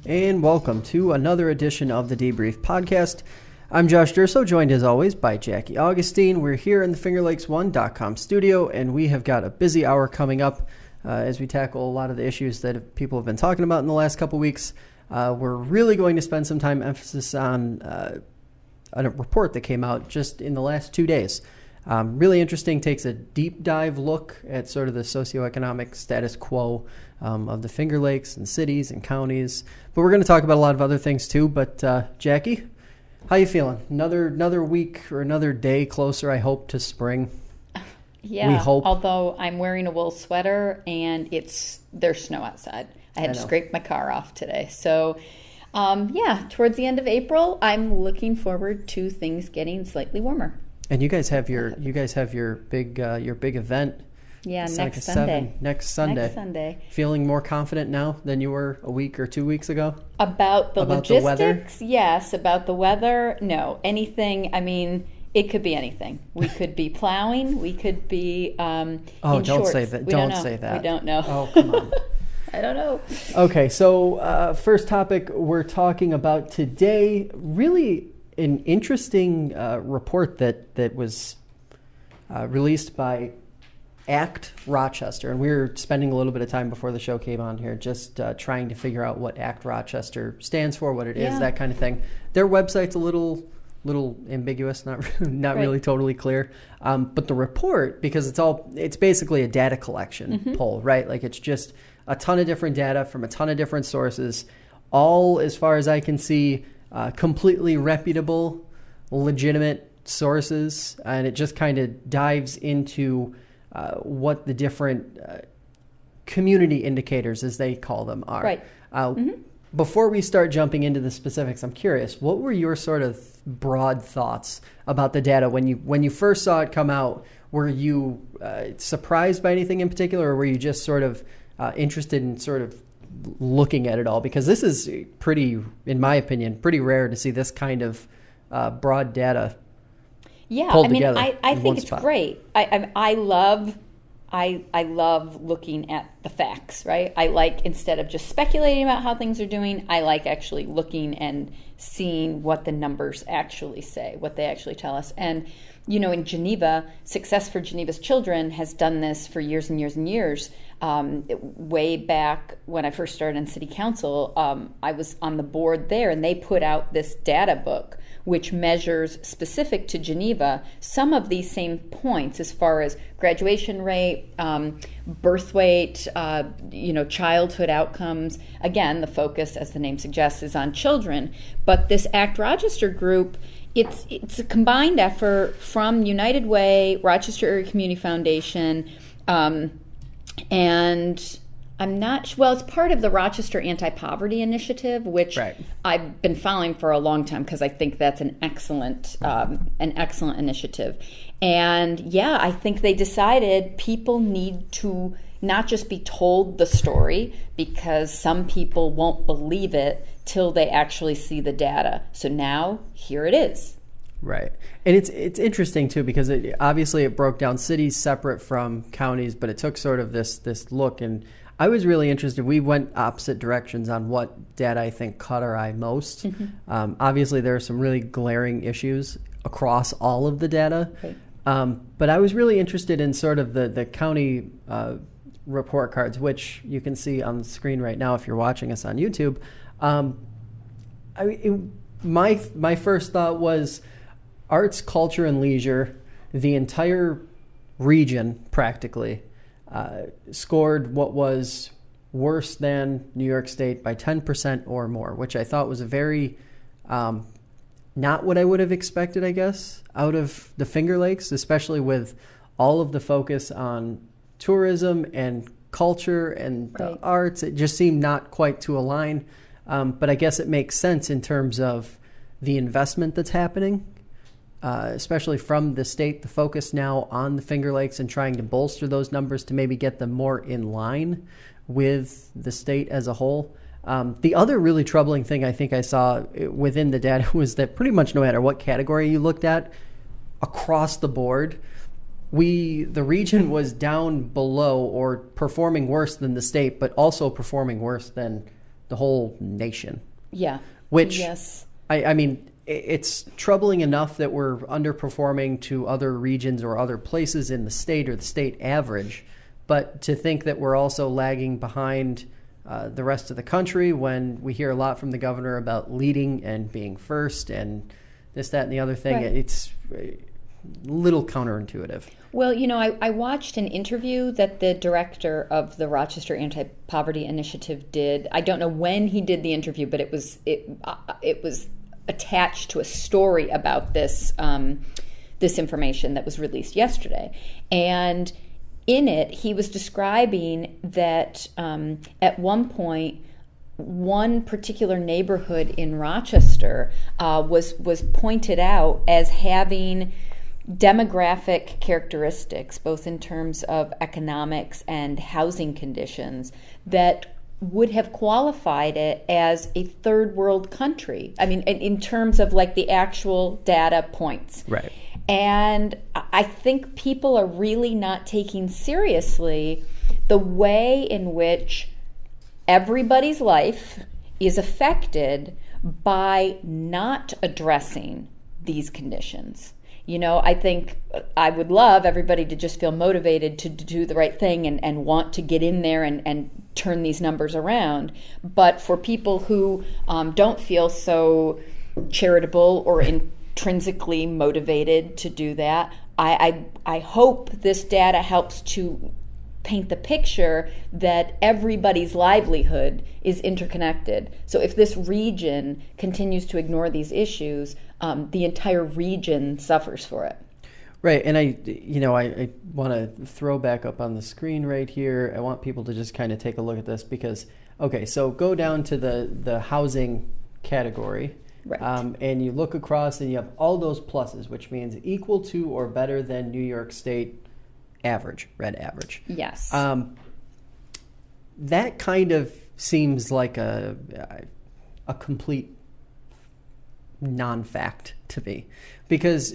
And welcome to another edition of the Debrief podcast. I'm Josh Durso, joined as always by Jackie Augustine. We're here in the FingerLakes1.com studio, and we have got a busy hour coming up as we tackle a lot of the issues that people have been talking about in the last couple weeks. We're really going to spend some time emphasis on a report that came out just in the last 2 days. Really interesting, takes a deep dive look at sort of the socioeconomic status quo of the Finger Lakes and cities and counties. But we're going to talk about a lot of other things too. But Jackie, how you feeling? Another week or another day closer, I hope, to spring. Yeah, we hope. Although I'm wearing a wool sweater and there's snow outside. I had to scrape my car off today. So towards the end of April, I'm looking forward to things getting slightly warmer. And you guys have your big event. Yeah, next Sunday. Next Sunday. Feeling more confident now than you were a week or 2 weeks ago? About the logistics? The weather? Yes. About the weather? No. Anything, it could be anything. We could be plowing. We could be in don't shorts. say that. Don't say that. We don't know. Oh, come on. I don't know. Okay, so first topic we're talking about today, really an interesting report that was released by ACT Rochester, and we were spending a little bit of time before the show came on here just trying to figure out what ACT Rochester stands for, what it is, that kind of thing. Their website's a little ambiguous, not right. Really totally clear. But the report, because it's basically a data collection poll, right? Like it's just a ton of different data from a ton of different sources, all, as far as I can see, completely reputable, legitimate sources, and it just kind of dives into what the different community indicators, as they call them, are. Right. Before we start jumping into the specifics, I'm curious, what were your sort of broad thoughts about the data when you first saw it come out? Were you surprised by anything in particular, or were you just sort of interested in sort of looking at it all? Because this is pretty, in my opinion, pretty rare to see this kind of broad data. Yeah, I think it's great. I love looking at the facts, right? I like, instead of just speculating about how things are doing, I like actually looking and seeing what the numbers actually say, what they actually tell us. And, in Geneva, Success for Geneva's Children has done this for years and years and years. Way back when I first started in city council, I was on the board there, and they put out this data book which measures, specific to Geneva, some of these same points as far as graduation rate, birth weight, childhood outcomes. Again, the focus, as the name suggests, is on children. But this ACT Rochester group, it's a combined effort from United Way, Rochester Area Community Foundation, and I'm not well. It's part of the Rochester Anti-Poverty Initiative, which I've been following for a long time because I think that's an excellent initiative. And I think they decided people need to not just be told the story, because some people won't believe it till they actually see the data. So now here it is. Right. And it's interesting, too, because obviously it broke down cities separate from counties, but it took sort of this look. And I was really interested. We went opposite directions on what data I think caught our eye most. Obviously, there are some really glaring issues across all of the data. Right. But I was really interested in sort of the county report cards, which you can see on the screen right now if you're watching us on YouTube. My first thought was arts, culture, and leisure, the entire region practically, scored what was worse than New York State by 10% or more, which I thought was a very, not what I would have expected, I guess, out of the Finger Lakes, especially with all of the focus on tourism and culture and the arts. It just seemed not quite to align. But I guess it makes sense in terms of the investment that's happening, especially from the state, the focus now on the Finger Lakes and trying to bolster those numbers to maybe get them more in line with the state as a whole. The other really troubling thing I think I saw within the data was that pretty much no matter what category you looked at, across the board, the region was down below or performing worse than the state, but also performing worse than the whole nation. Yeah. Which, yes. I mean, it's troubling enough that we're underperforming to other regions or other places in the state or the state average, but to think that we're also lagging behind the rest of the country when we hear a lot from the governor about leading and being first and this, that, and the other thing, right. It's a little counterintuitive. Well, I watched an interview that the director of the Rochester Anti-Poverty Initiative did. I don't know when he did the interview, but it was attached to a story about this this information that was released yesterday. And in it, he was describing that at one point, one particular neighborhood in Rochester was pointed out as having demographic characteristics, both in terms of economics and housing conditions, that would have qualified it as a third world country. I mean, in terms of like the actual data points. Right. And I think people are really not taking seriously the way in which everybody's life is affected by not addressing these conditions. I think I would love everybody to just feel motivated to do the right thing and want to get in there and turn these numbers around. But for people who don't feel so charitable or intrinsically motivated to do that, I hope this data helps to paint the picture that everybody's livelihood is interconnected. So if this region continues to ignore these issues, the entire region suffers for it. Right, and I want to throw back up on the screen right here. I want people to just kind of take a look at this because, okay, so go down to the housing category, right. And you look across and you have all those pluses, which means equal to or better than New York State average, red average. Yes. That kind of seems like a complete non-fact to me, because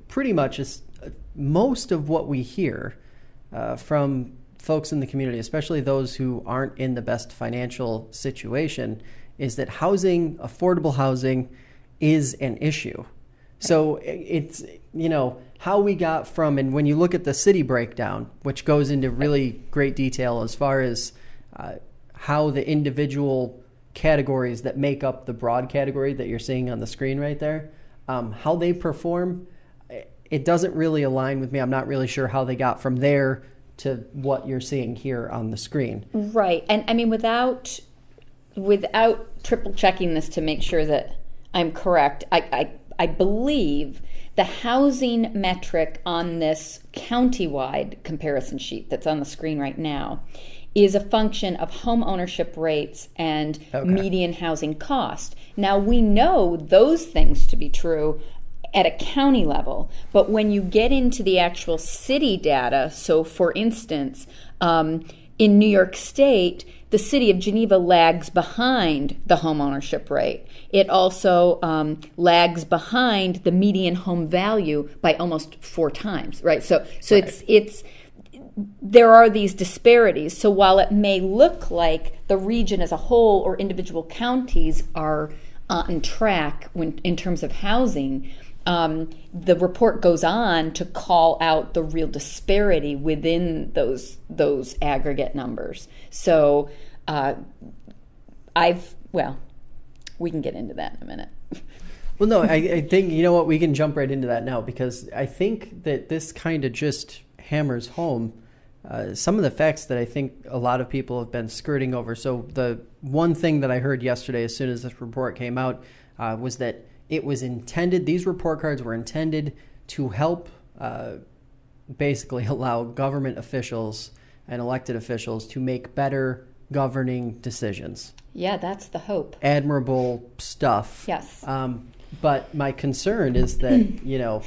pretty much is most of what we hear from folks in the community, especially those who aren't in the best financial situation, is that housing, affordable housing, is an issue. So it's, how we got from, and when you look at the city breakdown, which goes into really great detail as far as how the individual categories that make up the broad category that you're seeing on the screen right there, how they perform, it doesn't really align with me. I'm not really sure how they got from there to what you're seeing here on the screen. Right. And I mean, without triple checking this to make sure that I'm correct, I believe the housing metric on this countywide comparison sheet that's on the screen right now is a function of home ownership rates and median housing cost. Now, we know those things to be true at a county level, but when you get into the actual city data, so for instance, in New York State, the city of Geneva lags behind the home ownership rate. It also lags behind the median home value by almost 4 times, right? So right. It's there are these disparities. So while it may look like the region as a whole or individual counties are on track in terms of housing, the report goes on to call out the real disparity within those aggregate numbers. So we can get into that in a minute. Well, no, I think, we can jump right into that now, because I think that this kind of just hammers home some of the facts that I think a lot of people have been skirting over. So the one thing that I heard yesterday as soon as this report came out was that it was intended, these report cards were intended to help basically allow government officials and elected officials to make better governing decisions. Yeah, that's the hope. Admirable stuff. Yes. But my concern is that,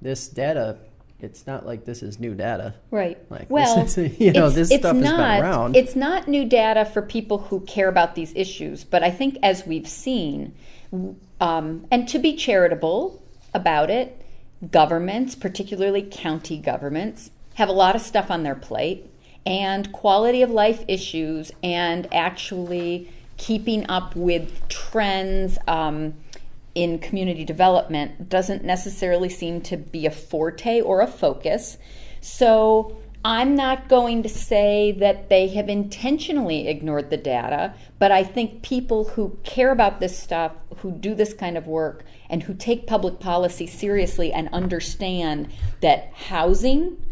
this data, it's not like this is new data. Right. Like, well, this stuff has been around. It's not new data for people who care about these issues, but I think as we've seen, and to be charitable about it, governments, particularly county governments, have a lot of stuff on their plate, and quality of life issues and actually keeping up with trends in community development doesn't necessarily seem to be a forte or a focus. So I'm not going to say that they have intentionally ignored the data, but I think people who care about this stuff, who do this kind of work, and who take public policy seriously and understand that housing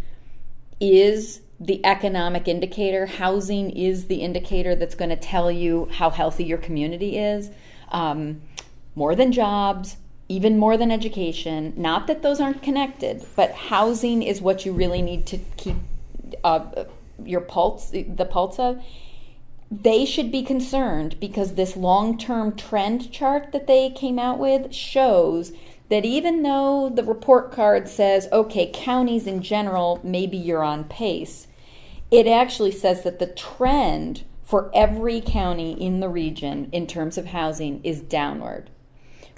is the economic indicator, housing is the indicator that's going to tell you how healthy your community is, more than jobs, even more than education. Not that those aren't connected, but housing is what you really need to keep the pulse of. They should be concerned because this long-term trend chart that they came out with shows that even though the report card says, okay, counties in general, maybe you're on pace, it actually says that the trend for every county in the region in terms of housing is downward,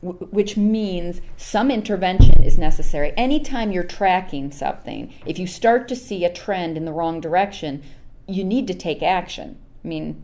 which means some intervention is necessary. Anytime you're tracking something, if you start to see a trend in the wrong direction, you need to take action. I mean,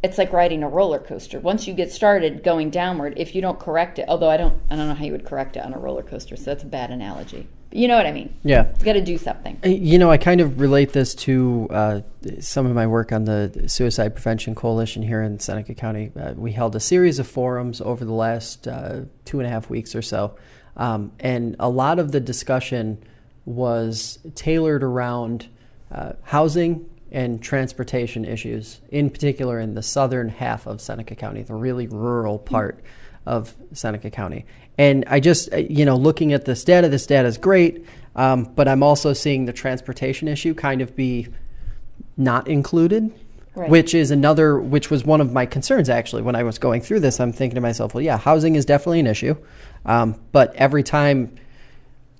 it's like riding a roller coaster. Once you get started going downward, if you don't correct it, although I don't know how you would correct it on a roller coaster, so that's a bad analogy. But you know what I mean? Yeah. You got to do something. You know, I kind of relate this to some of my work on the Suicide Prevention Coalition here in Seneca County. We held a series of forums over the last 2.5 weeks or so, and a lot of the discussion was tailored around housing and transportation issues, in particular in the southern half of Seneca County, the really rural part of Seneca County. And I just, looking at this data is great, but I'm also seeing the transportation issue kind of be not included, right. which was one of my concerns actually when I was going through this. I'm thinking to myself, well, yeah, housing is definitely an issue, but every time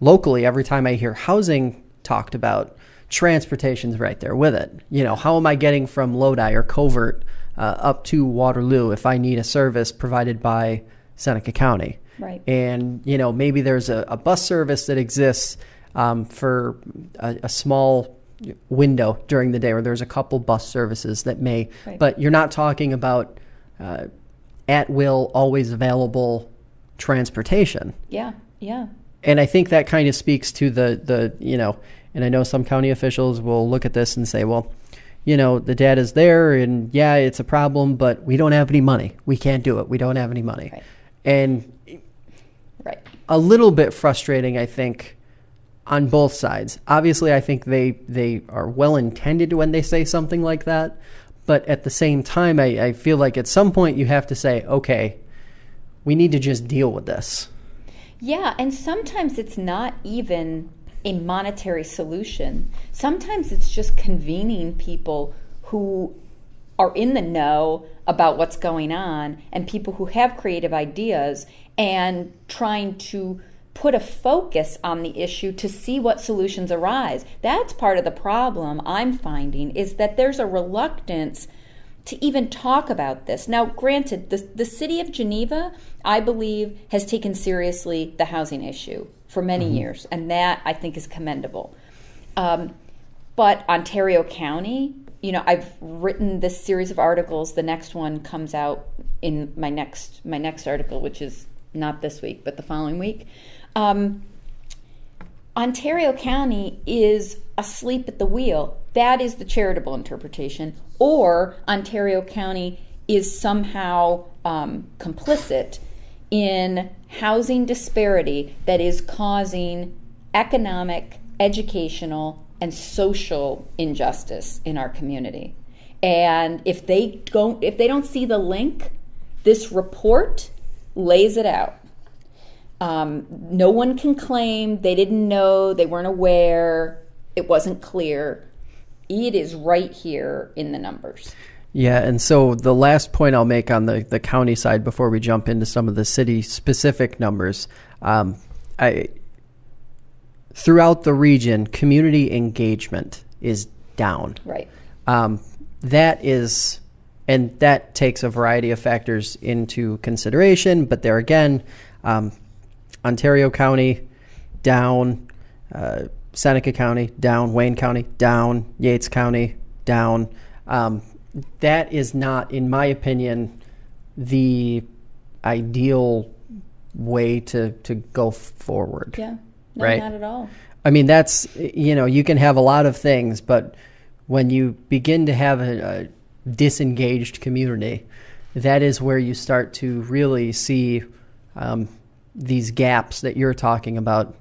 I hear housing talked about, transportation's right there with it. How am I getting from Lodi or Covert up to Waterloo if I need a service provided by Seneca County? Right. And, maybe there's a bus service that exists for a small window during the day, or there's a couple bus services that may, right. but you're not talking about at will, always available transportation. Yeah, yeah. And I think that kind of speaks to the and I know some county officials will look at this and say, well, the data's there and yeah, it's a problem, but we don't have any money. We can't do it. We don't have any money. Right. And right. a little bit frustrating, I think, on both sides. Obviously, I think they are well-intended when they say something like that. But at the same time, I feel like at some point you have to say, okay, we need to just deal with this. Yeah, and sometimes it's not even a monetary solution. Sometimes it's just convening people who are in the know about what's going on and people who have creative ideas and trying to put a focus on the issue to see what solutions arise. That's part of the problem I'm finding, is that there's a reluctance to even talk about this. Now, granted, the city of Geneva, I believe, has taken seriously the housing issue for many years, and that, I think, is commendable. But Ontario County, I've written this series of articles. The next one comes out in my next article, which is not this week, but the following week. Ontario County is asleep at the wheel. That is the charitable interpretation. Or Ontario County is somehow complicit in housing disparity that is causing economic, educational, and social injustice in our community. And if they don't see the link, this report lays it out. No one can claim they didn't know, they weren't aware, it wasn't clear. It is right here in the numbers. Yeah, and so the last point I'll make on the county side before we jump into some of the city-specific numbers, throughout the region, community engagement is down. Right. That takes a variety of factors into consideration, but there again, Ontario County, down, Seneca County, down, Wayne County, down, Yates County, down. That is not, in my opinion, the ideal way to go forward. Yeah, no, right? Not at all. I mean, that's, you can have a lot of things, but when you begin to have a disengaged community, that is where you start to really see these gaps that you're talking about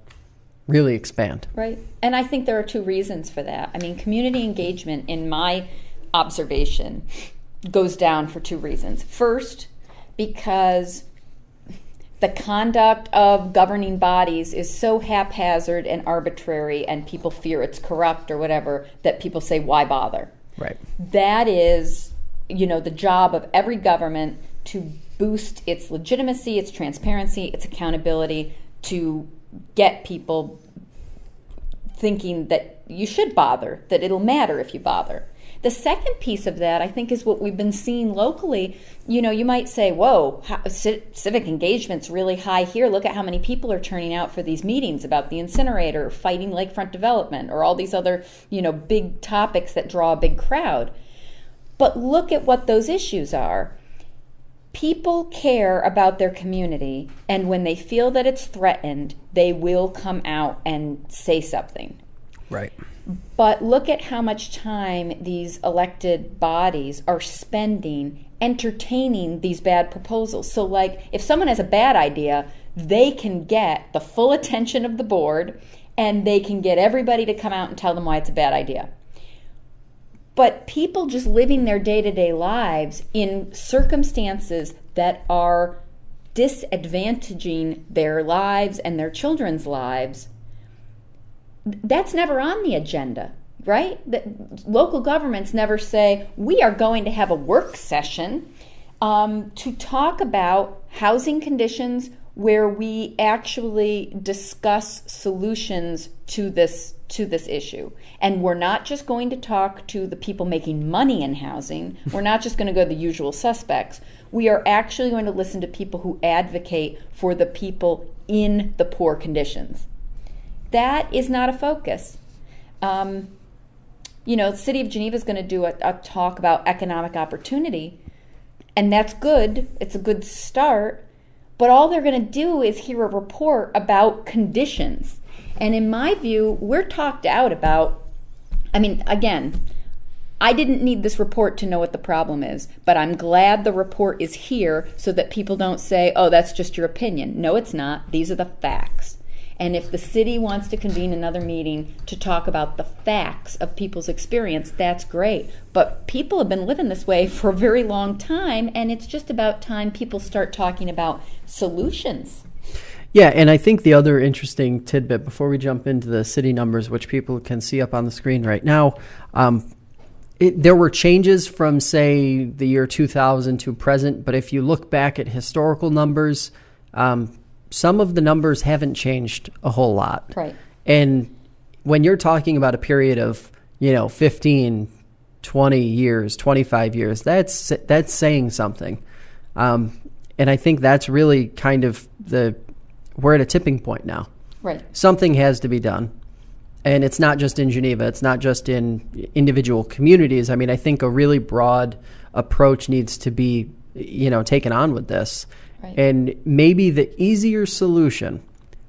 really expand. Right. And I think there are two reasons for that. I mean, community engagement, in my observation, goes down for two reasons. First, because the conduct of governing bodies is so haphazard and arbitrary, and people fear it's corrupt or whatever, that people say, why bother? Right. That is, the job of every government, to boost its legitimacy, its transparency, its accountability, to get people thinking that you should bother, that it'll matter if you bother. The second piece of that, I think, is what we've been seeing locally. You might say, whoa, civic engagement's really high here. Look at how many people are turning out for these meetings about the incinerator, fighting lakefront development, or all these other, big topics that draw a big crowd. But look at what those issues are. People care about their community, and when they feel that it's threatened, they will come out and say something. Right. But look at how much time these elected bodies are spending entertaining these bad proposals. So, if someone has a bad idea, they can get the full attention of the board, and they can get everybody to come out and tell them why it's a bad idea. But people just living their day-to-day lives in circumstances that are disadvantaging their lives and their children's lives, that's never on the agenda, right? Local governments never say, we are going to have a work session to talk about housing conditions where we actually discuss solutions to this issue. And we're not just going to talk to the people making money in housing. We're not just going to go to the usual suspects. We are actually going to listen to people who advocate for the people in the poor conditions. That is not a focus. The City of Geneva is going to do a talk about economic opportunity, and that's good. It's a good start. But all they're going to do is hear a report about conditions. And in my view, we're talked out about, again, I didn't need this report to know what the problem is, but I'm glad the report is here so that people don't say, oh, that's just your opinion. No, it's not. These are the facts. And if the city wants to convene another meeting to talk about the facts of people's experience, that's great. But people have been living this way for a very long time, and it's just about time people start talking about solutions. Yeah, and I think the other interesting tidbit before we jump into the city numbers, which people can see up on the screen right now, there were changes from, say, the year 2000 to present, but if you look back at historical numbers, some of the numbers haven't changed a whole lot. Right. And when you're talking about a period of, 15, 20 years, 25 years, that's saying something. And I think that's really kind of we're at a tipping point now. Right. Something has to be done. And it's not just in Geneva. It's not just in individual communities. I think a really broad approach needs to be, taken on with this. Right. And maybe the easier solution,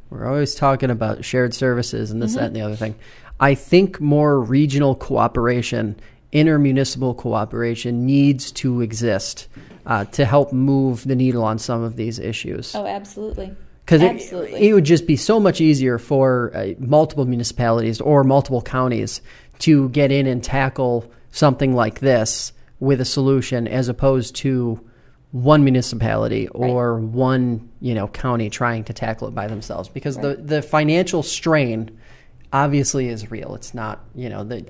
we're always talking about shared services and this, that, and the other thing. I think more regional cooperation, intermunicipal cooperation needs to exist to help move the needle on some of these issues. Oh, absolutely. Because it would just be so much easier for multiple municipalities or multiple counties to get in and tackle something like this with a solution, as opposed to one municipality or one county trying to tackle it by themselves. Because the financial strain obviously is real. It's not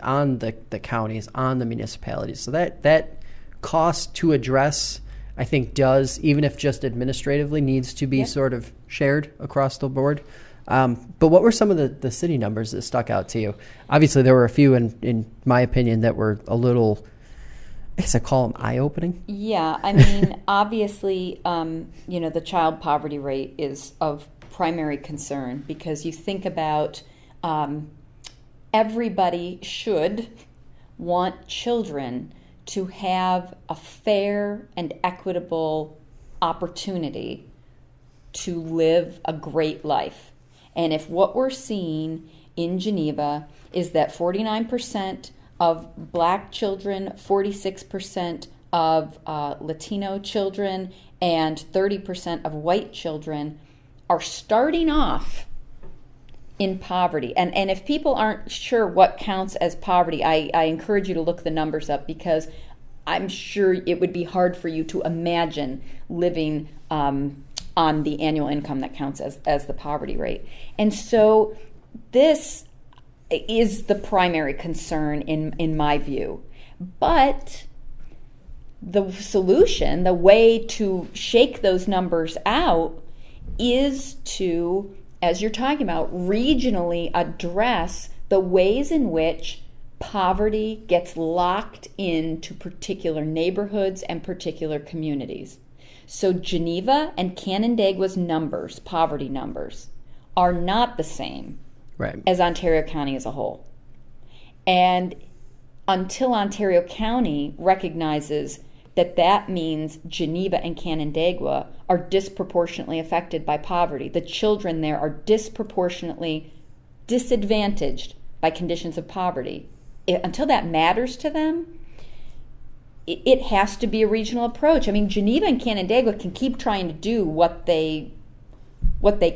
on the counties, on the municipalities. So that cost to address, I think, does, even if just administratively, needs to be sort of shared across the board. But what were some of the city numbers that stuck out to you? Obviously, there were a few, in my opinion, that were a little, I guess I call them eye-opening. Yeah, Obviously, the child poverty rate is of primary concern, because you think about everybody should want children to have a fair and equitable opportunity to live a great life. And if what we're seeing in Geneva is that 49% of Black children, 46% of Latino children, and 30% of white children are starting off in poverty. And if people aren't sure what counts as poverty, I encourage you to look the numbers up, because I'm sure it would be hard for you to imagine living on the annual income that counts as the poverty rate. And so this is the primary concern in my view. But the solution, the way to shake those numbers out, is to, as you're talking about, regionally address the ways in which poverty gets locked into particular neighborhoods and particular communities. So Geneva and Canandaigua's numbers, poverty numbers, are not the same as Ontario County as a whole. And until Ontario County recognizes that means Geneva and Canandaigua are disproportionately affected by poverty, the children there are disproportionately disadvantaged by conditions of poverty, until that matters to them, it has to be a regional approach. I mean, Geneva and Canandaigua can keep trying to do what they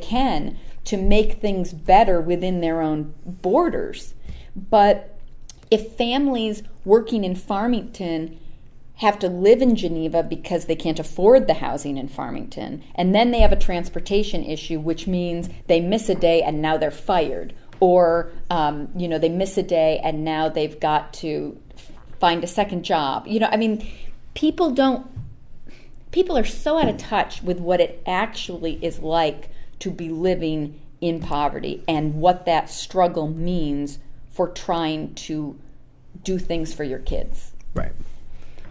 can to make things better within their own borders. But if families working in Farmington have to live in Geneva because they can't afford the housing in Farmington, and then they have a transportation issue, which means they miss a day and now they're fired, or they miss a day and now they've got to find a second job. I mean, people are so out of touch with what it actually is like to be living in poverty and what that struggle means for trying to do things for your kids. Right.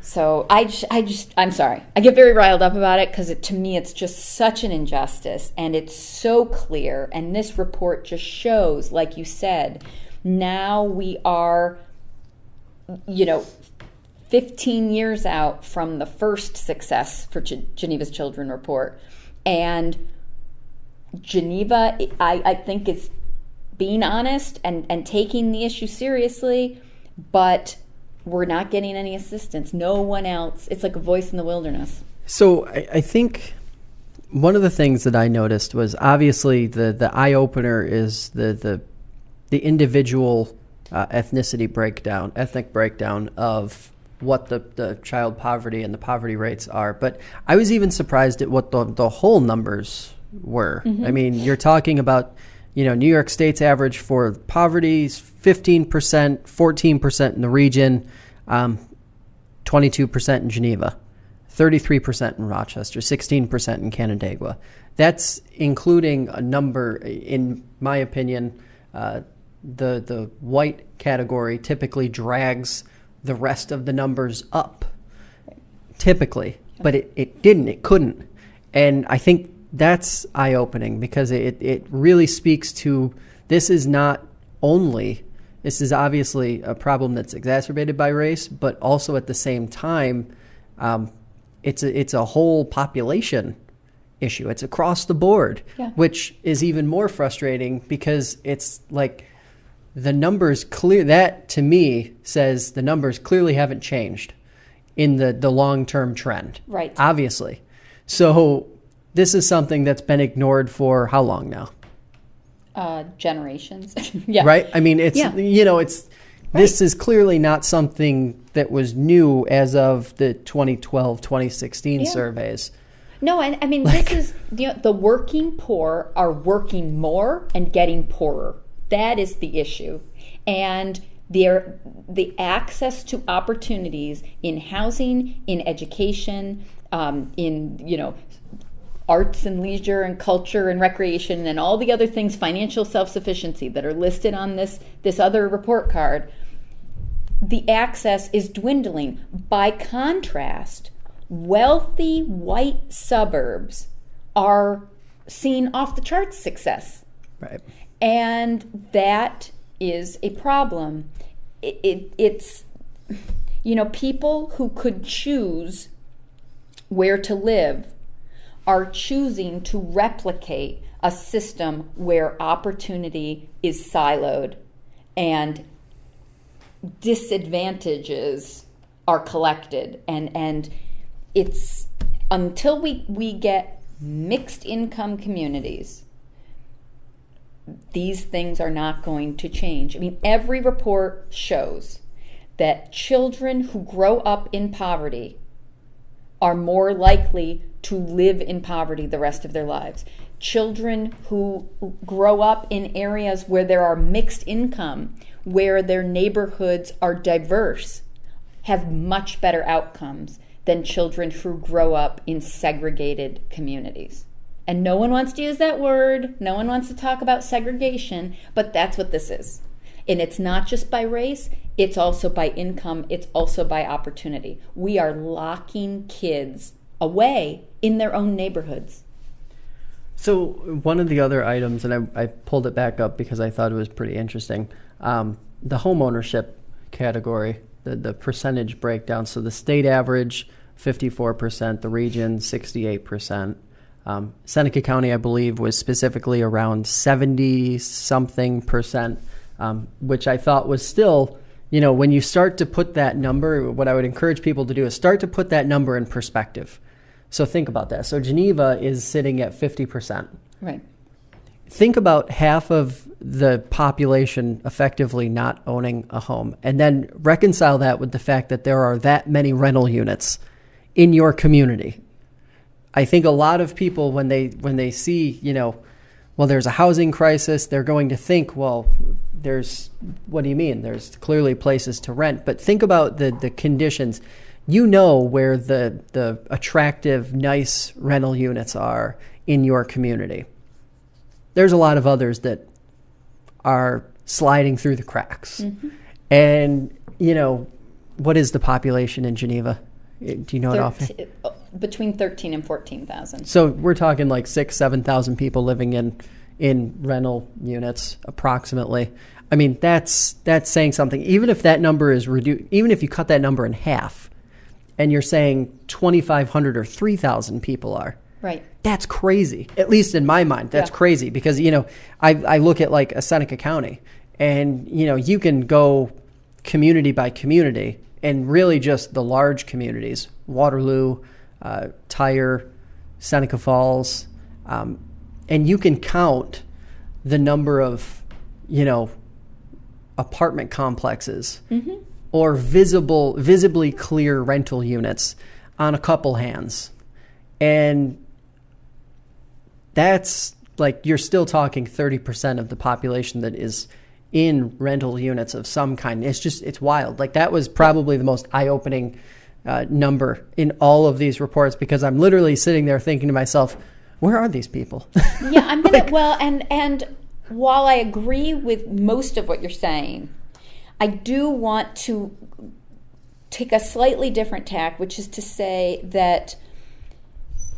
So I'm sorry. I get very riled up about it because to me it's just such an injustice, and it's so clear. And this report just shows, like you said, now we are, 15 years out from the first success for Geneva's Children Report. And Geneva, I think, is being honest and taking the issue seriously, but we're not getting any assistance. No one else. It's like a voice in the wilderness. So I think one of the things that I noticed was obviously the eye-opener is the individual ethnic breakdown of what the child poverty and the poverty rates are. But I was even surprised at what the whole numbers were. Mm-hmm. I mean, you're talking about, New York State's average for poverty is 15%, 14% in the region, 22% in Geneva, 33% in Rochester, 16% in Canandaigua. That's including a number, in my opinion, the white category typically drags the rest of the numbers up, typically. But it didn't, it couldn't. And I think that's eye-opening, because it really speaks to, this is obviously a problem that's exacerbated by race, but also at the same time, it's a whole population issue. It's across the board, which is even more frustrating, because it's like the numbers that to me says the numbers clearly haven't changed in the long-term trend. Right. Obviously. So this is something that's been ignored for how long now? Generations. Yeah. Right? I mean, this is clearly not something that was new as of the 2012, 2016 surveys. No, and I mean, this is, the working poor are working more and getting poorer. That is the issue. And the access to opportunities in housing, in education, in, arts and leisure and culture and recreation and all the other things, financial self-sufficiency, that are listed on this other report card, the access is dwindling. By contrast, wealthy white suburbs are seeing off-the-charts success. Right. And that is a problem. It's people who could choose where to live are choosing to replicate a system where opportunity is siloed and disadvantages are collected. And it's until we get mixed income communities, these things are not going to change. I mean, every report shows that children who grow up in poverty are more likely to live in poverty the rest of their lives. Children who grow up in areas where there are mixed income, where their neighborhoods are diverse, have much better outcomes than children who grow up in segregated communities. And no one wants to use that word. No one wants to talk about segregation, but that's what this is. And it's not just by race, it's also by income, it's also by opportunity. We are locking kids away in their own neighborhoods. So one of the other items, and I pulled it back up because I thought it was pretty interesting, the home ownership category, the percentage breakdown. So the state average, 54%, the region, 68%. Seneca County, I believe, was specifically around 70-something percent, which I thought was still, when you start to put that number, what I would encourage people to do is start to put that number in perspective. So think about that. So Geneva is sitting at 50%. Right. Think about half of the population effectively not owning a home, and then reconcile that with the fact that there are that many rental units in your community. I think a lot of people, when they see, there's a housing crisis, they're going to think, what do you mean? There's clearly places to rent. But think about the conditions. Where the attractive, nice rental units are in your community. There's a lot of others that are sliding through the cracks. Mm-hmm. And, what is the population in Geneva? Do you know it offhand? Between 13 and 14,000. So we're talking like 7,000 people living in rental units approximately. I mean, that's saying something. Even if that number is reduced, even if you cut that number in half, and you're saying 2,500 or 3,000 people are. Right. That's crazy. At least in my mind, that's crazy because, I look at like a Seneca County and, you can go community by community and really just the large communities, Waterloo, Tyre, Seneca Falls, and you can count the number of, apartment complexes. Mm-hmm. Or visibly clear rental units on a couple hands. And that's like, you're still talking 30% of the population that is in rental units of some kind. It's wild. Like, that was probably the most eye-opening number in all of these reports, because I'm literally sitting there thinking to myself, where are these people? Yeah, I'm going to, and while I agree with most of what you're saying, I do want to take a slightly different tack, which is to say that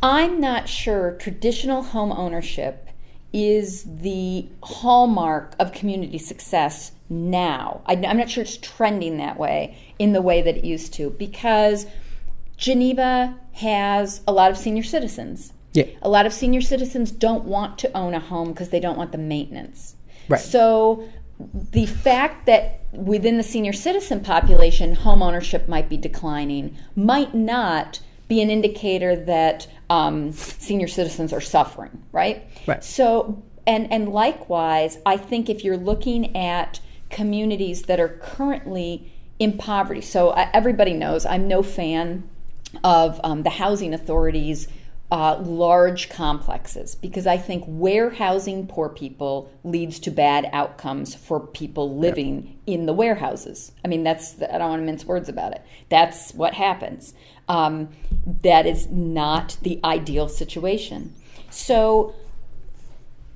I'm not sure traditional home ownership is the hallmark of community success now. I'm not sure it's trending that way in the way that it used to, because Geneva has a lot of senior citizens. Yeah. A lot of senior citizens don't want to own a home because they don't want the maintenance. Right. So the fact that within the senior citizen population, home ownership might be declining might not be an indicator that senior citizens are suffering, right? Right. So, and likewise, I think if you're looking at communities that are currently in poverty, so everybody knows I'm no fan of the housing authorities' large complexes, because I think warehousing poor people leads to bad outcomes for people living in the warehouses. I mean, I don't want to mince words about it. That's what happens. That is not the ideal situation. So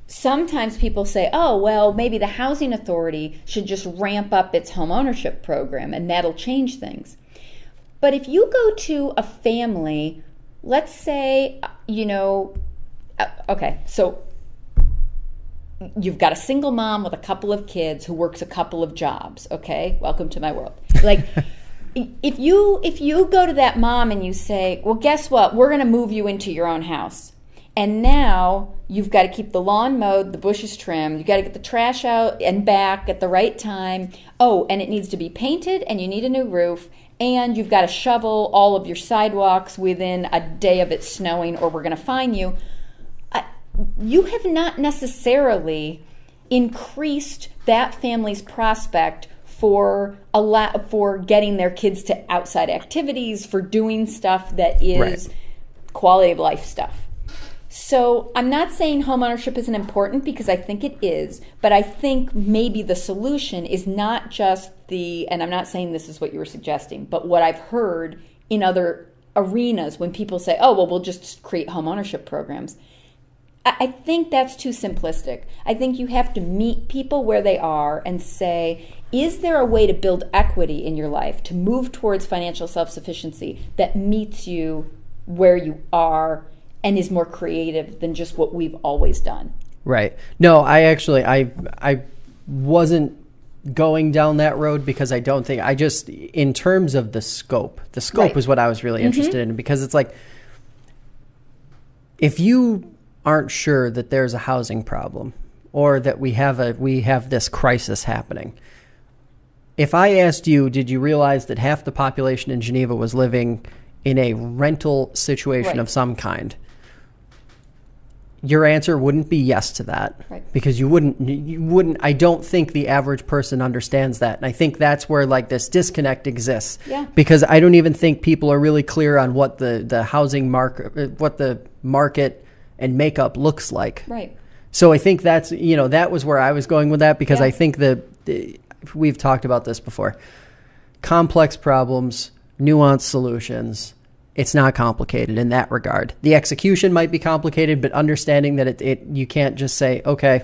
sometimes people say, oh, well, maybe the housing authority should just ramp up its home ownership program and that'll change things. But if you go to a family, let's say, okay, so you've got a single mom with a couple of kids who works a couple of jobs, okay? Welcome to my world. Like, if you go to that mom and you say, well, guess what? We're going to move you into your own house. And now you've got to keep the lawn mowed, the bushes trimmed, you've got to get the trash out and back at the right time. Oh, and it needs to be painted, and you need a new roof, and you've got to shovel all of your sidewalks within a day of it snowing, or we're going to fine you. You have not necessarily increased that family's prospect for getting their kids to outside activities, for doing stuff that is quality of life stuff. So I'm not saying homeownership isn't important, because I think it is, but I think maybe the solution is not just and I'm not saying this is what you were suggesting, but what I've heard in other arenas when people say, oh, well, we'll just create homeownership programs. I think that's too simplistic. I think you have to meet people where they are and say, is there a way to build equity in your life, to move towards financial self-sufficiency that meets you where you are and is more creative than just what we've always done? Right. No, I wasn't going down that road, because I don't think, in terms of the scope is what I was really interested in, because it's like, if you aren't sure that there's a housing problem, or that we have this crisis happening. If I asked you, did you realize that half the population in Geneva was living in a rental situation of some kind? Your answer wouldn't be yes to that, because you wouldn't, I don't think the average person understands that. And I think that's where like this disconnect exists, because I don't even think people are really clear on what the housing market, what the market and makeup looks like. Right. So I think that's, that was where I was going with that, because I think we've talked about this before. Complex problems, nuanced solutions. It's not complicated in that regard. The execution might be complicated, but understanding that you can't just say, okay,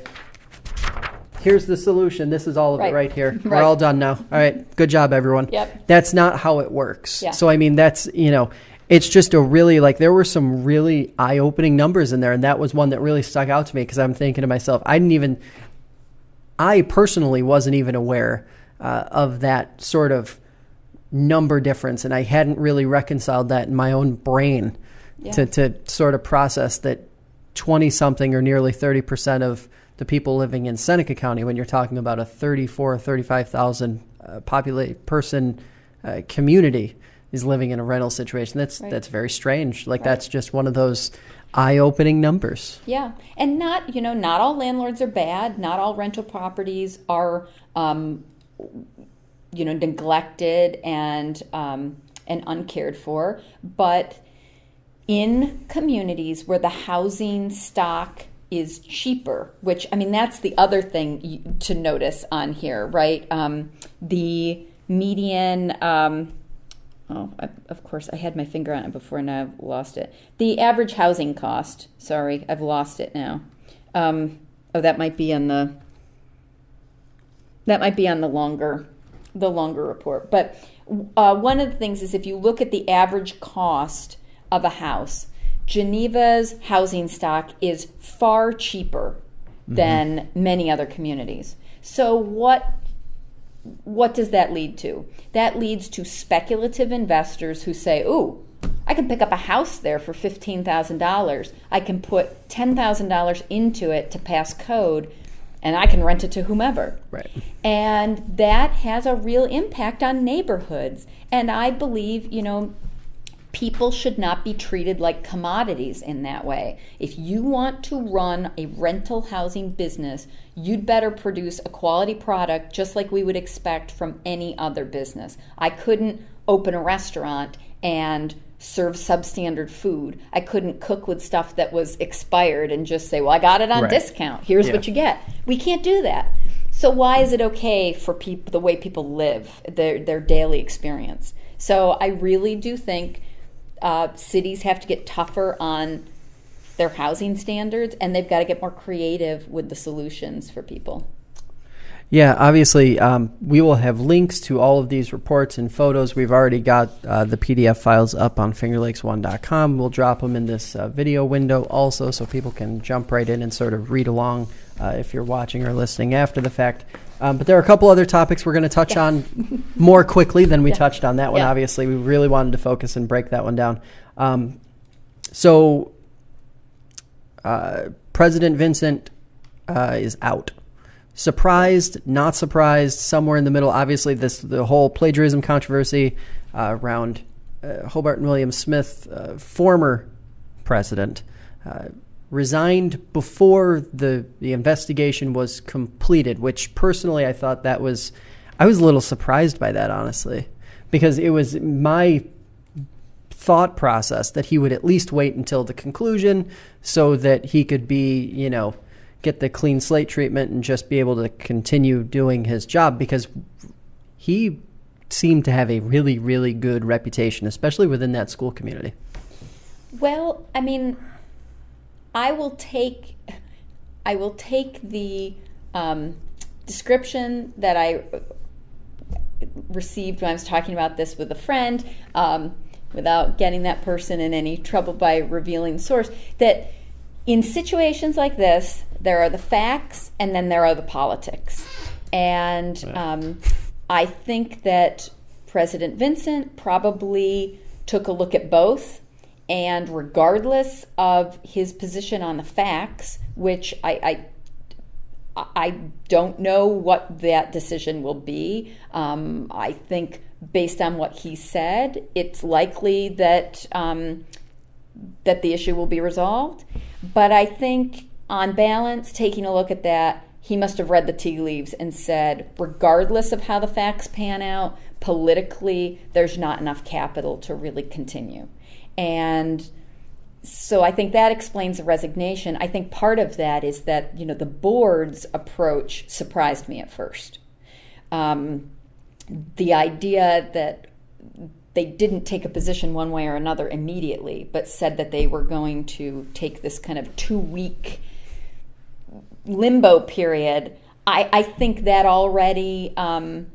here's the solution. This is all of it right here. We're all done now. All right. Good job, everyone. Yep. That's not how it works. Yeah. So, I mean, that's, it's just a really, there were some really eye-opening numbers in there. And that was one that really stuck out to me, because I'm thinking to myself, I personally wasn't even aware of that sort of number difference. And I hadn't really reconciled that in my own brain to sort of process that 20-something or nearly 30% of the people living in Seneca County, when you're talking about a 35,000 person community, is living in a rental situation. That's very strange. That's just one of those eye-opening numbers. Yeah. And not all landlords are bad. Not all rental properties are neglected and uncared for. But in communities where the housing stock is cheaper, which, that's the other thing to notice on here, right? The median, of course, I had my finger on it before and I've lost it. The average housing cost, sorry, I've lost it now. That might be on the longer report. But one of the things is, if you look at the average cost of a house, Geneva's housing stock is far cheaper than many other communities. So what does that lead to? That leads to speculative investors who say, ooh, I can pick up a house there for $15,000. I can put $10,000 into it to pass code, and I can rent it to whomever. Right. And that has a real impact on neighborhoods. And I believe, people should not be treated like commodities in that way. If you want to run a rental housing business, you'd better produce a quality product just like we would expect from any other business. I couldn't open a restaurant and serve substandard food. I couldn't cook with stuff that was expired and just say, well, I got it on discount. Here's what you get. We can't do that. So why is it okay for people, the way people live, their daily experience? So I really do think cities have to get tougher on their housing standards, and they've got to get more creative with the solutions for people. Yeah, obviously, we will have links to all of these reports and photos. We've already got the PDF files up on fingerlakes1.com. We'll drop them in this video window also, so people can jump right in and sort of read along if you're watching or listening after the fact. But there are a couple other topics we're going to touch on more quickly than we touched on that one, obviously. We really wanted to focus and break that one down. So President Vincent is out. Surprised, not surprised, somewhere in the middle. Obviously, the whole plagiarism controversy around Hobart and William Smith, former president, resigned before the investigation was completed, which personally I thought I was a little surprised by that, honestly, because it was my thought process that he would at least wait until the conclusion so that he could be, get the clean slate treatment and just be able to continue doing his job, because he seemed to have a really, really good reputation, especially within that school community. Well, I mean, I will take the description that I received when I was talking about this with a friend, without getting that person in any trouble by revealing the source, that in situations like this, there are the facts and then there are the politics. And I think that President Vincent probably took a look at both, and regardless of his position on the facts, which I don't know what that decision will be. I think based on what he said, it's likely that that the issue will be resolved. But I think on balance, taking a look at that, he must have read the tea leaves and said, regardless of how the facts pan out, politically, there's not enough capital to really continue. And so I think that explains the resignation. I think part of that is that, the board's approach surprised me at first. The idea that they didn't take a position one way or another immediately, but said that they were going to take this kind of 2-week limbo period, I think that already, that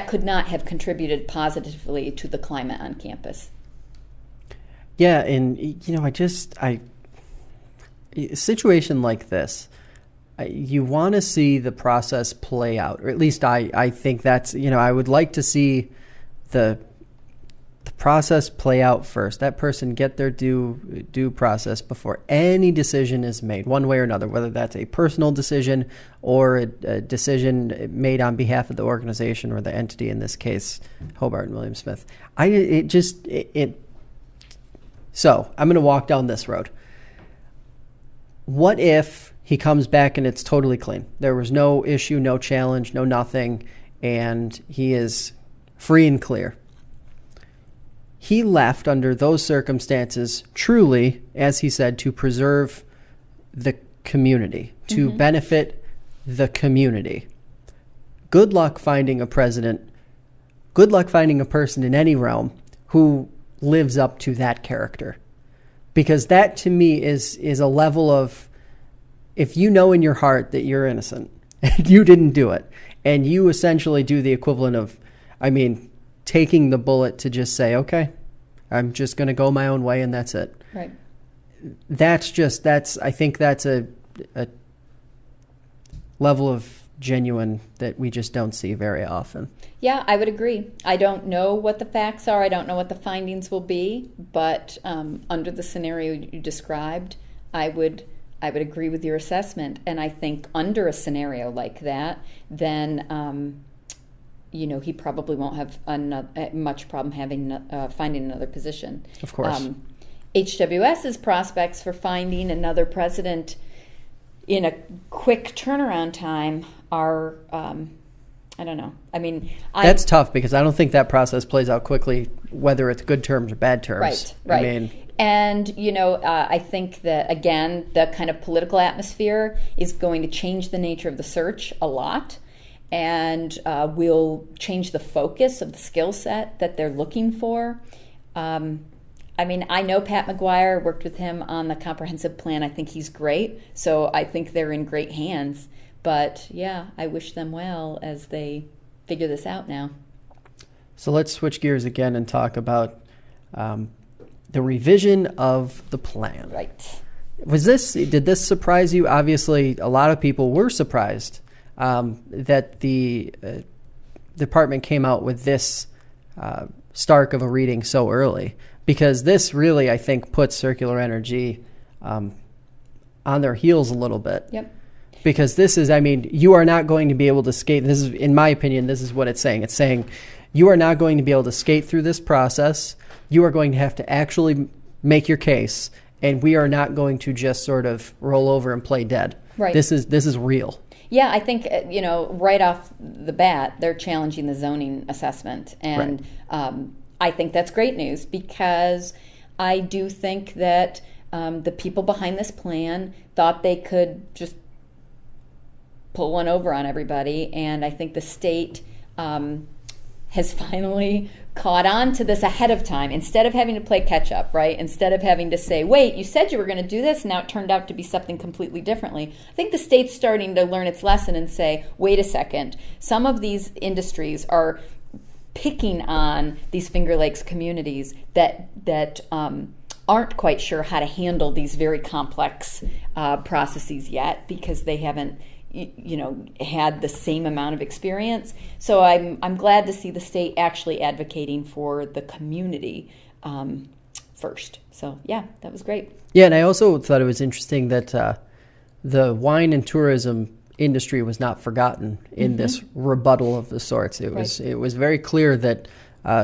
could not have contributed positively to the climate on campus. Yeah, and a situation like this, you want to see the process play out, or at least I think that's, I would like to see the process play out first. That person get their due process before any decision is made, one way or another, whether that's a personal decision or a decision made on behalf of the organization or the entity, in this case, Hobart and William Smith. So I'm going to walk down this road. What if he comes back and it's totally clean? There was no issue, no challenge, no nothing, and he is free and clear. He left under those circumstances truly, as he said, to preserve the community, to benefit the community. Good luck finding a president, good luck finding a person in any realm who lives up to that character. Because that, to me, is a level of, if you know in your heart that you're innocent and you didn't do it, and you essentially do the equivalent of, taking the bullet to just say, okay, I'm just going to go my own way and that's it. Right. I think that's a level of genuine that we just don't see very often. Yeah, I would agree. I don't know what the facts are. I don't know what the findings will be, but under the scenario you described, I would agree with your assessment. And I think under a scenario like that, then he probably won't have much problem finding another position. Of course. HWS's prospects for finding another president in a quick turnaround time are, I don't know. That's tough, because I don't think that process plays out quickly, whether it's good terms or bad terms. Right. And, I think that, again, the kind of political atmosphere is going to change the nature of the search a lot, and will change the focus of the skill set that they're looking for. I know Pat McGuire, worked with him on the comprehensive plan. I think he's great. So I think they're in great hands. But yeah, I wish them well as they figure this out now. So let's switch gears again and talk about the revision of the plan. Right. Did this surprise you? Obviously, a lot of people were surprised that the department came out with this stark of a reading so early, because this really, I think, puts circular energy on their heels a little bit. Yep. Because this is, I mean, you are not going to be able to skate. This is, in my opinion, this is what it's saying. It's saying you are not going to be able to skate through this process. You are going to have to actually make your case, and we are not going to just sort of roll over and play dead. Right. This is real. Yeah, I think, right off the bat, they're challenging the zoning assessment. And I think that's great news, because I do think that the people behind this plan thought they could just pull one over on everybody. And I think the state has finally caught on to this ahead of time, instead of having to play catch up, right? Instead of having to say, wait, you said you were going to do this, now it turned out to be something completely differently. I think the state's starting to learn its lesson and say, wait a second, some of these industries are picking on these Finger Lakes communities that aren't quite sure how to handle these very complex processes yet, because they haven't had the same amount of experience. So I'm glad to see the state actually advocating for the community first. So yeah, that was great. Yeah, and I also thought it was interesting that the wine and tourism industry was not forgotten in this rebuttal of the sorts. It was very clear that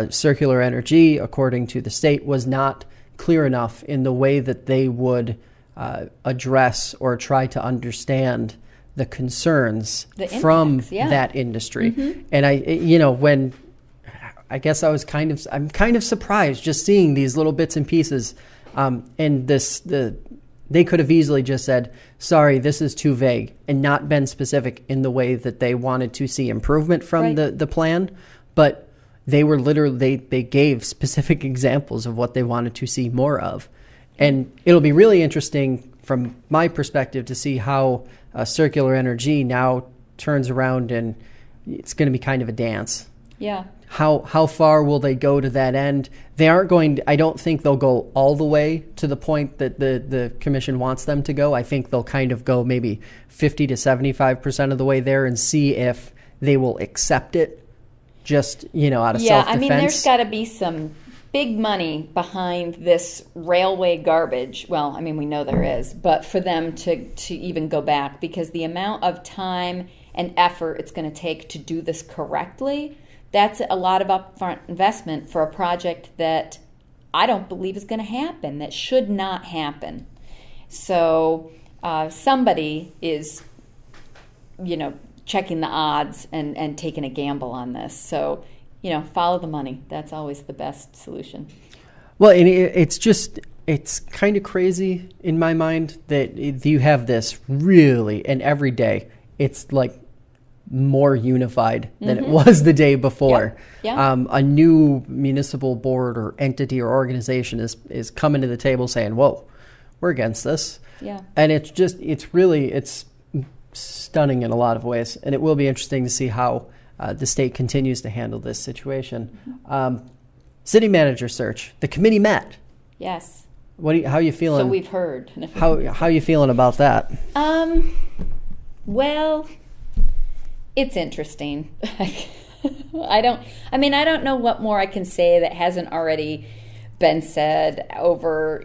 circular energy, according to the state, was not clear enough in the way that they would address or try to understand the concerns from that industry. And I'm kind of surprised just seeing these little bits and pieces. And they could have easily just said, sorry, this is too vague, and not been specific in the way that they wanted to see improvement from the plan. But they were literally, they gave specific examples of what they wanted to see more of. And it'll be really interesting from my perspective to see how circular energy now turns around, and it's going to be kind of a dance. Yeah. How far will they go to that end? They aren't going to, I don't think they'll go all the way to the point that the commission wants them to go. I think they'll kind of go maybe 50 to 75% of the way there and see if they will accept it just, out of self-defense. Yeah, I mean, there's got to be some big money behind this railway garbage. Well, I mean, we know there is, but for them to even go back, because the amount of time and effort it's going to take to do this correctly, that's a lot of upfront investment for a project that I don't believe is going to happen, that should not happen. So somebody is, checking the odds and taking a gamble on this. So, follow the money. That's always the best solution. Well, and it's kind of crazy in my mind that you have this really, and every day, it's like more unified than it was the day before. Yeah. A new municipal board or entity or organization is coming to the table saying, whoa, we're against this. Yeah. And it's stunning in a lot of ways. And it will be interesting to see how the state continues to handle this situation. City manager search. The committee met. Yes. How are you feeling? So we've heard. How are you feeling about that? Well, it's interesting. I don't know what more I can say that hasn't already been said over,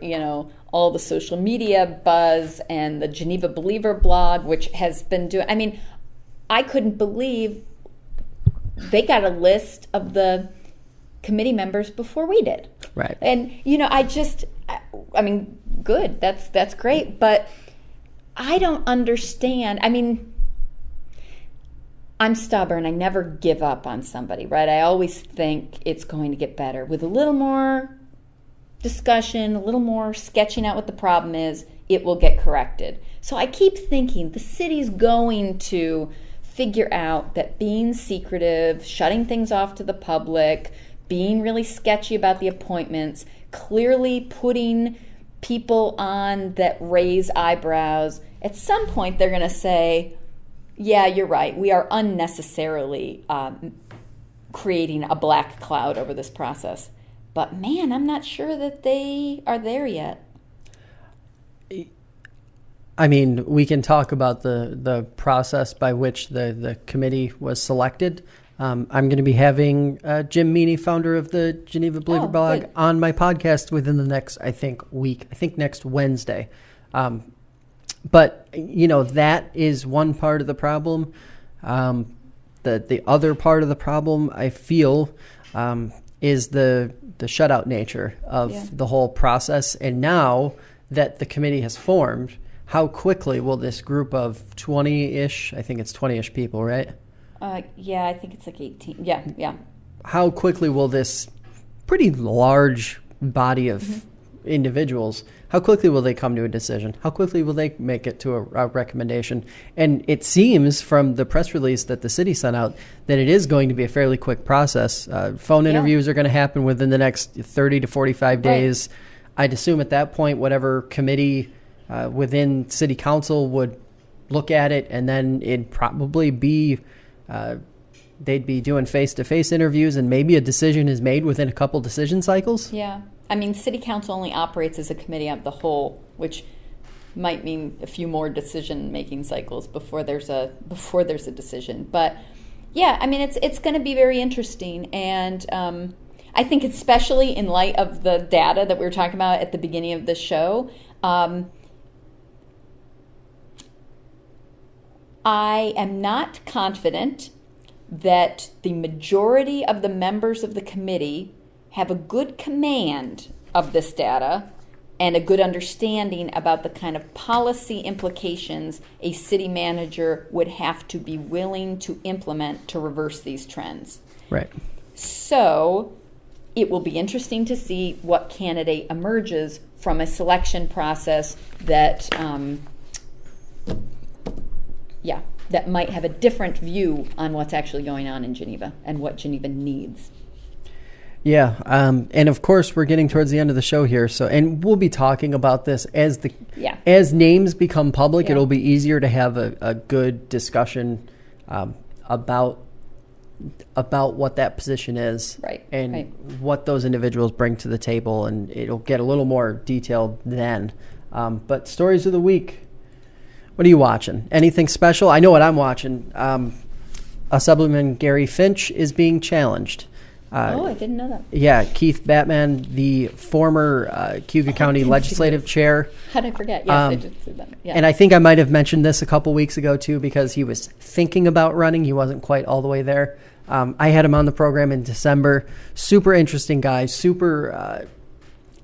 all the social media buzz and the Geneva Believer blog, which has been doing. I mean, I couldn't believe they got a list of the committee members before we did. Right. And, good. That's great. But I don't understand. I mean, I'm stubborn. I never give up on somebody, right? I always think it's going to get better. With a little more discussion, a little more sketching out what the problem is, it will get corrected. So I keep thinking the city's going to figure out that being secretive, shutting things off to the public, being really sketchy about the appointments, clearly putting people on that raise eyebrows, at some point they're going to say, yeah, you're right, we are unnecessarily creating a black cloud over this process. But man, I'm not sure that they are there yet. I mean, we can talk about the process by which the committee was selected. I'm going to be having Jim Meany, founder of the Geneva Believer blog, on my podcast within the next, week. I think next Wednesday. But, that is one part of the problem. The other part of the problem, I feel, is the shutout nature of the whole process. And now that the committee has formed, how quickly will this group of 20-ish, I think it's 20-ish people, right? Yeah, I think it's like 18. Yeah. How quickly will this pretty large body of individuals, how quickly will they come to a decision? How quickly will they make it to a recommendation? And it seems from the press release that the city sent out that it is going to be a fairly quick process. Phone interviews are going to happen within the next 30 to 45 days. Right. I'd assume at that point, whatever committee within city council would look at it, and then it'd probably be they'd be doing face-to-face interviews, and maybe a decision is made within a couple decision cycles. Yeah. I mean, city council only operates as a committee of the whole, which might mean a few more decision-making cycles before there's a decision. But yeah, I mean, it's going to be very interesting, and I think especially in light of the data that we were talking about at the beginning of the show, I am not confident that the majority of the members of the committee have a good command of this data and a good understanding about the kind of policy implications a city manager would have to be willing to implement to reverse these trends. Right. So it will be interesting to see what candidate emerges from a selection process that that might have a different view on what's actually going on in Geneva and what Geneva needs. Yeah, and of course we're getting towards the end of the show here, and we'll be talking about this as names become public. It'll be easier to have a good discussion about what that position is, what those individuals bring to the table, and it'll get a little more detailed then. But stories of the week. What are you watching? Anything special? I know what I'm watching. Assemblyman Gary Finch is being challenged. I didn't know that. Yeah, Keith Batman, the former Cayuga County Legislative Chair. How did I forget? Yes, I did see that. Yeah. And I think I might have mentioned this a couple weeks ago, too, because he was thinking about running. He wasn't quite all the way there. I had him on the program in December. Super interesting guy, super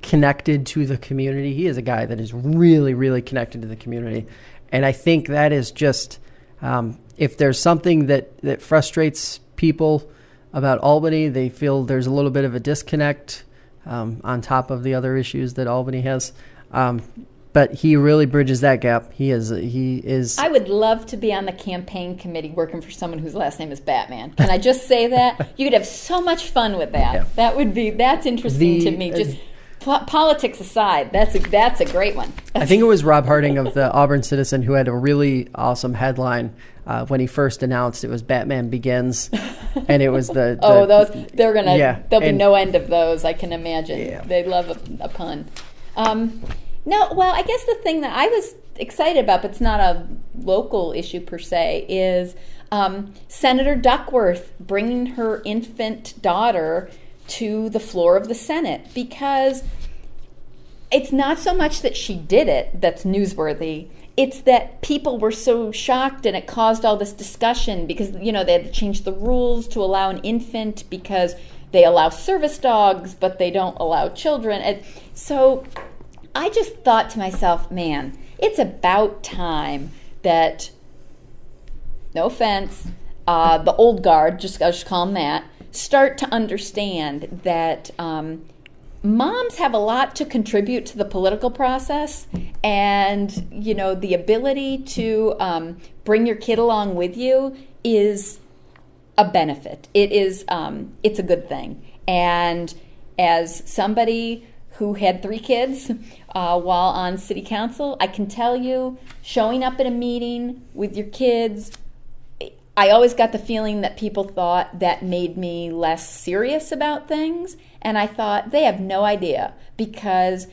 connected to the community. He is a guy that is really, really connected to the community. And I think that is just, if there's something that frustrates people about Albany, they feel there's a little bit of a disconnect on top of the other issues that Albany has. But he really bridges that gap. He is. I would love to be on the campaign committee working for someone whose last name is Batman. Can I just say that? You could have so much fun with that. Yeah. That's interesting to me. Just politics aside, that's a great one. I think it was Rob Harding of the Auburn Citizen who had a really awesome headline when he first announced it was Batman Begins, and it was those there'll be no end of those. I can imagine. Yeah. They love a pun. I guess the thing that I was excited about, but it's not a local issue per se, is Senator Duckworth bringing her infant daughter to the floor of the Senate, because it's not so much that she did it that's newsworthy. It's that people were so shocked, and it caused all this discussion because, they had to change the rules to allow an infant because they allow service dogs, but they don't allow children. And so I just thought to myself, man, it's about time that, no offense, the old guard, I'll just call them that, start to understand that moms have a lot to contribute to the political process, and the ability to bring your kid along with you is a benefit. It's a good thing. And as somebody who had 3 kids while on city council, I can tell you, showing up at a meeting with your kids, I always got the feeling that people thought that made me less serious about things. And I thought, they have no idea, because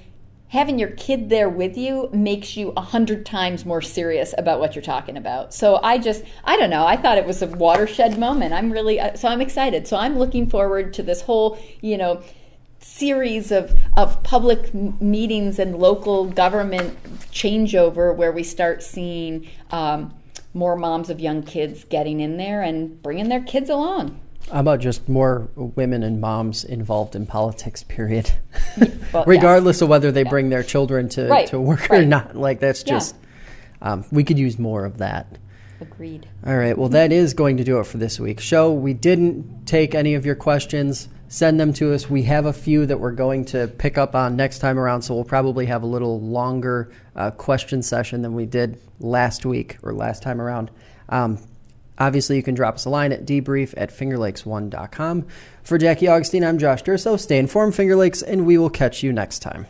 having your kid there with you makes you 100 times more serious about what you're talking about. So I don't know. I thought it was a watershed moment. I'm excited. So I'm looking forward to this whole, series of public meetings and local government changeover where we start seeing more moms of young kids getting in there and bringing their kids along. How about just more women and moms involved in politics, period? Well, regardless of whether they bring their children to work or not. Like, that's just, we could use more of that. Agreed. All right. Well, that is going to do it for this week's show. We didn't take any of your questions. Send them to us. We have a few that we're going to pick up on next time around, so we'll probably have a little longer question session than we did last week or last time around. Obviously, you can drop us a line at debrief@fingerlakes1.com. For Jackie Augustine, I'm Josh Durso. Stay informed, Finger Lakes, and we will catch you next time.